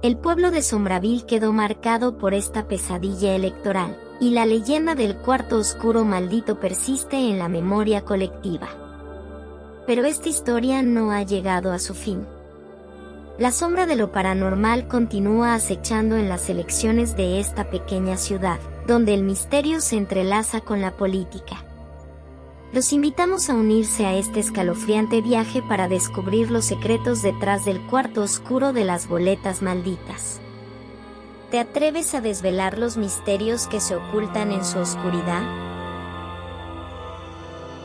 El pueblo de Somerville quedó marcado por esta pesadilla electoral, y la leyenda del cuarto oscuro maldito persiste en la memoria colectiva. Pero esta historia no ha llegado a su fin. La sombra de lo paranormal continúa acechando en las elecciones de esta pequeña ciudad, donde el misterio se entrelaza con la política. Los invitamos a unirse a este escalofriante viaje para descubrir los secretos detrás del cuarto oscuro de las boletas malditas. ¿Te atreves a desvelar los misterios que se ocultan en su oscuridad?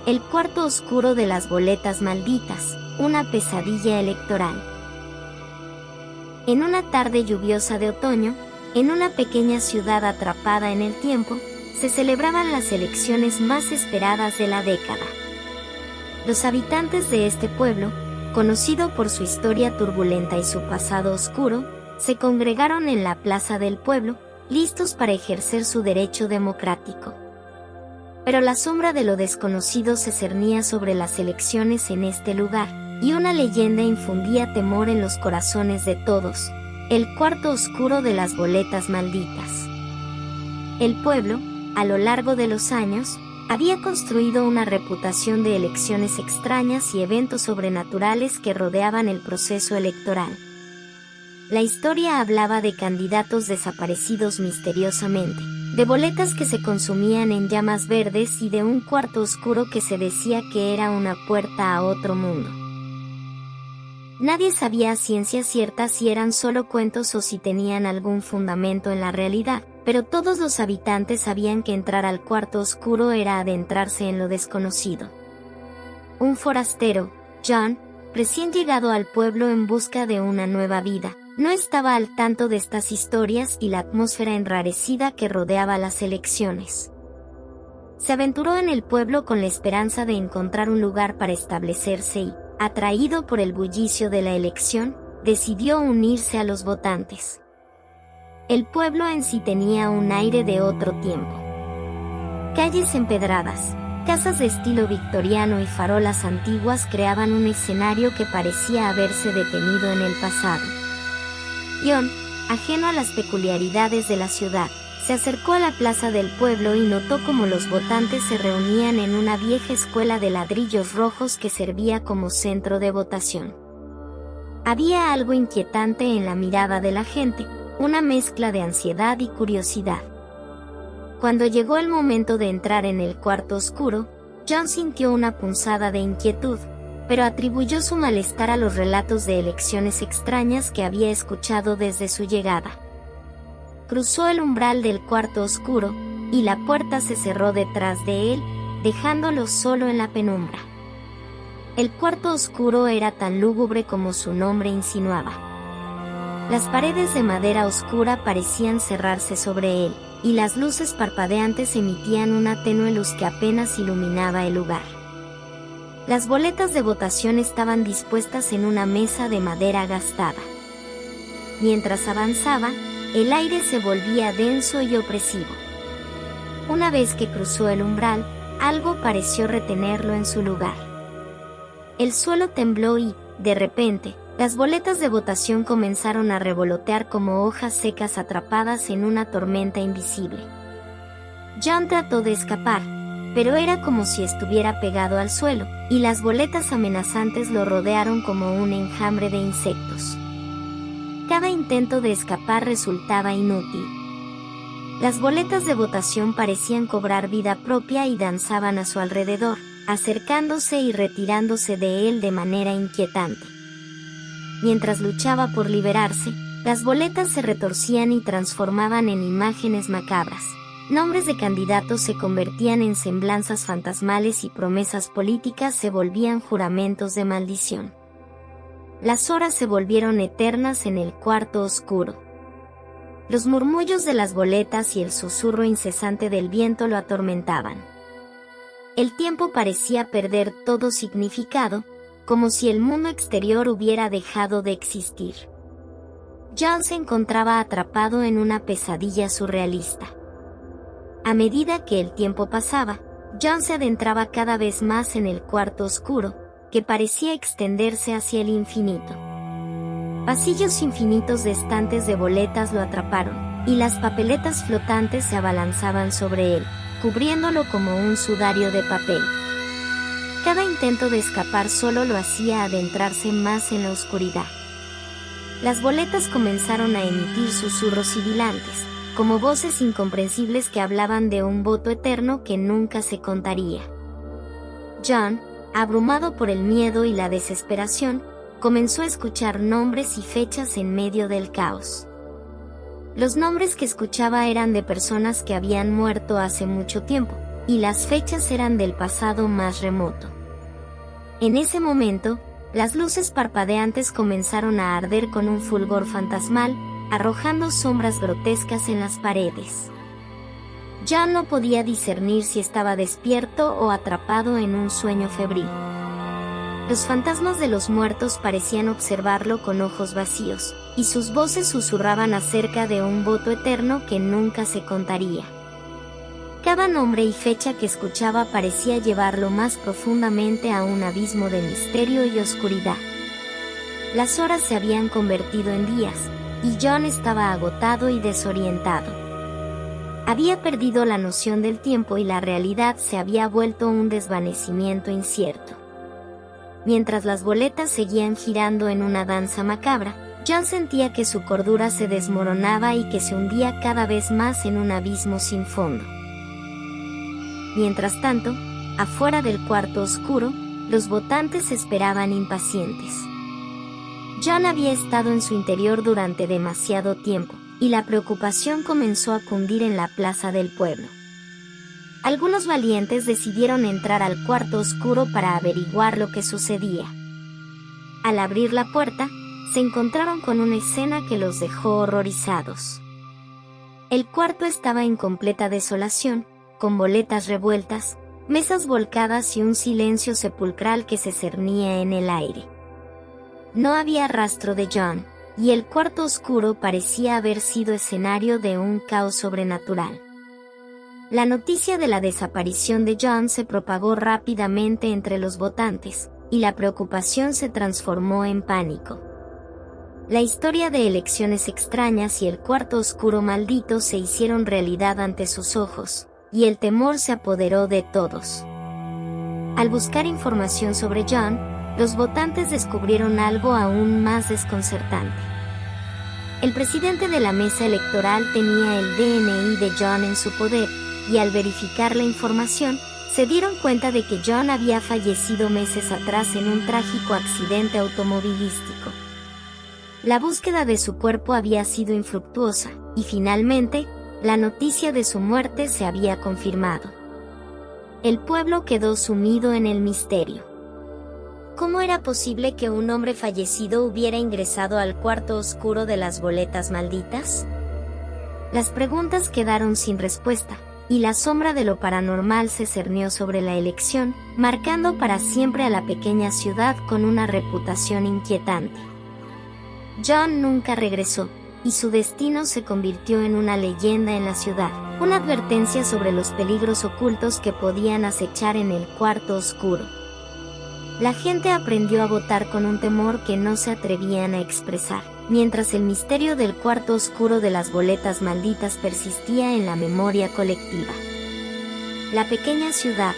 El cuarto oscuro de las boletas malditas, una pesadilla electoral. En una tarde lluviosa de otoño, en una pequeña ciudad atrapada en el tiempo, se celebraban las elecciones más esperadas de la década. Los habitantes de este pueblo, conocido por su historia turbulenta y su pasado oscuro, se congregaron en la plaza del pueblo, listos para ejercer su derecho democrático. Pero la sombra de lo desconocido se cernía sobre las elecciones en este lugar, y una leyenda infundía temor en los corazones de todos: el cuarto oscuro de las boletas malditas. El pueblo, a lo largo de los años, había construido una reputación de elecciones extrañas y eventos sobrenaturales que rodeaban el proceso electoral. La historia hablaba de candidatos desaparecidos misteriosamente, de boletas que se consumían en llamas verdes y de un cuarto oscuro que se decía que era una puerta a otro mundo. Nadie sabía a ciencia cierta si eran solo cuentos o si tenían algún fundamento en la realidad, pero todos los habitantes sabían que entrar al cuarto oscuro era adentrarse en lo desconocido. Un forastero, John, recién llegado al pueblo en busca de una nueva vida, no estaba al tanto de estas historias y la atmósfera enrarecida que rodeaba las elecciones. Se aventuró en el pueblo con la esperanza de encontrar un lugar para establecerse y, atraído por el bullicio de la elección, decidió unirse a los votantes. El pueblo en sí tenía un aire de otro tiempo. Calles empedradas, casas de estilo victoriano y farolas antiguas creaban un escenario que parecía haberse detenido en el pasado. John, ajeno a las peculiaridades de la ciudad, se acercó a la plaza del pueblo y notó cómo los votantes se reunían en una vieja escuela de ladrillos rojos que servía como centro de votación. Había algo inquietante en la mirada de la gente, una mezcla de ansiedad y curiosidad. Cuando llegó el momento de entrar en el cuarto oscuro, John sintió una punzada de inquietud, pero atribuyó su malestar a los relatos de elecciones extrañas que había escuchado desde su llegada. Cruzó el umbral del cuarto oscuro, y la puerta se cerró detrás de él, dejándolo solo en la penumbra. El cuarto oscuro era tan lúgubre como su nombre insinuaba. Las paredes de madera oscura parecían cerrarse sobre él, y las luces parpadeantes emitían una tenue luz que apenas iluminaba el lugar. Las boletas de votación estaban dispuestas en una mesa de madera gastada. Mientras avanzaba, el aire se volvía denso y opresivo. Una vez que cruzó el umbral, algo pareció retenerlo en su lugar. El suelo tembló y, de repente, las boletas de votación comenzaron a revolotear como hojas secas atrapadas en una tormenta invisible. John trató de escapar, pero era como si estuviera pegado al suelo, y las boletas amenazantes lo rodearon como un enjambre de insectos. Cada intento de escapar resultaba inútil. Las boletas de votación parecían cobrar vida propia y danzaban a su alrededor, acercándose y retirándose de él de manera inquietante. Mientras luchaba por liberarse, las boletas se retorcían y transformaban en imágenes macabras. Nombres de candidatos se convertían en semblanzas fantasmales y promesas políticas se volvían juramentos de maldición. Las horas se volvieron eternas en el cuarto oscuro. Los murmullos de las boletas y el susurro incesante del viento lo atormentaban. El tiempo parecía perder todo significado, como si el mundo exterior hubiera dejado de existir. John se encontraba atrapado en una pesadilla surrealista. A medida que el tiempo pasaba, John se adentraba cada vez más en el cuarto oscuro, que parecía extenderse hacia el infinito. Pasillos infinitos de estantes de boletas lo atraparon, y las papeletas flotantes se abalanzaban sobre él, cubriéndolo como un sudario de papel. Cada intento de escapar solo lo hacía adentrarse más en la oscuridad. Las boletas comenzaron a emitir susurros sibilantes, como voces incomprensibles que hablaban de un voto eterno que nunca se contaría. John, abrumado por el miedo y la desesperación, comenzó a escuchar nombres y fechas en medio del caos. Los nombres que escuchaba eran de personas que habían muerto hace mucho tiempo, y las fechas eran del pasado más remoto. En ese momento, las luces parpadeantes comenzaron a arder con un fulgor fantasmal, arrojando sombras grotescas en las paredes. John no podía discernir si estaba despierto o atrapado en un sueño febril. Los fantasmas de los muertos parecían observarlo con ojos vacíos, y sus voces susurraban acerca de un voto eterno que nunca se contaría. Cada nombre y fecha que escuchaba parecía llevarlo más profundamente a un abismo de misterio y oscuridad. Las horas se habían convertido en días, y John estaba agotado y desorientado. Había perdido la noción del tiempo y la realidad se había vuelto un desvanecimiento incierto. Mientras las boletas seguían girando en una danza macabra, John sentía que su cordura se desmoronaba y que se hundía cada vez más en un abismo sin fondo. Mientras tanto, afuera del cuarto oscuro, los votantes esperaban impacientes. John había estado en su interior durante demasiado tiempo, y la preocupación comenzó a cundir en la plaza del pueblo. Algunos valientes decidieron entrar al cuarto oscuro para averiguar lo que sucedía. Al abrir la puerta, se encontraron con una escena que los dejó horrorizados. El cuarto estaba en completa desolación, con boletas revueltas, mesas volcadas y un silencio sepulcral que se cernía en el aire. No había rastro de John, y el cuarto oscuro parecía haber sido escenario de un caos sobrenatural. La noticia de la desaparición de John se propagó rápidamente entre los votantes, y la preocupación se transformó en pánico. La historia de elecciones extrañas y el cuarto oscuro maldito se hicieron realidad ante sus ojos, y el temor se apoderó de todos. Al buscar información sobre John, los votantes descubrieron algo aún más desconcertante. El presidente de la mesa electoral tenía el DNI de John en su poder, y al verificar la información, se dieron cuenta de que John había fallecido meses atrás en un trágico accidente automovilístico. La búsqueda de su cuerpo había sido infructuosa, y finalmente, la noticia de su muerte se había confirmado. El pueblo quedó sumido en el misterio. ¿Cómo era posible que un hombre fallecido hubiera ingresado al cuarto oscuro de las boletas malditas? Las preguntas quedaron sin respuesta, y la sombra de lo paranormal se cernió sobre la elección, marcando para siempre a la pequeña ciudad con una reputación inquietante. John nunca regresó, y su destino se convirtió en una leyenda en la ciudad, una advertencia sobre los peligros ocultos que podían acechar en el cuarto oscuro. La gente aprendió a votar con un temor que no se atrevían a expresar, mientras el misterio del cuarto oscuro de las boletas malditas persistía en la memoria colectiva. La pequeña ciudad,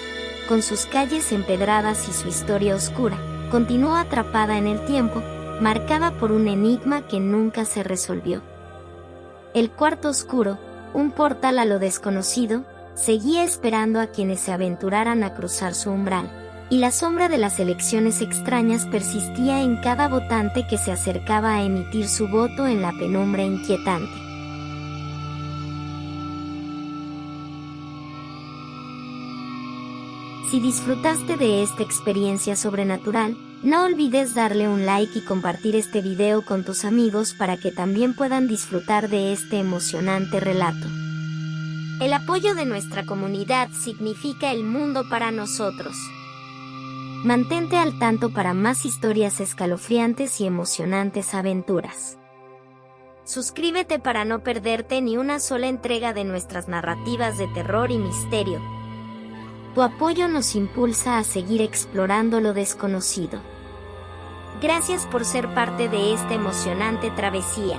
con sus calles empedradas y su historia oscura, continuó atrapada en el tiempo, marcada por un enigma que nunca se resolvió. El cuarto oscuro, un portal a lo desconocido, seguía esperando a quienes se aventuraran a cruzar su umbral, y la sombra de las elecciones extrañas persistía en cada votante que se acercaba a emitir su voto en la penumbra inquietante. Si disfrutaste de esta experiencia sobrenatural, no olvides darle un like y compartir este video con tus amigos para que también puedan disfrutar de este emocionante relato. El apoyo de nuestra comunidad significa el mundo para nosotros. Mantente al tanto para más historias escalofriantes y emocionantes aventuras. Suscríbete para no perderte ni una sola entrega de nuestras narrativas de terror y misterio. Tu apoyo nos impulsa a seguir explorando lo desconocido. Gracias por ser parte de esta emocionante travesía.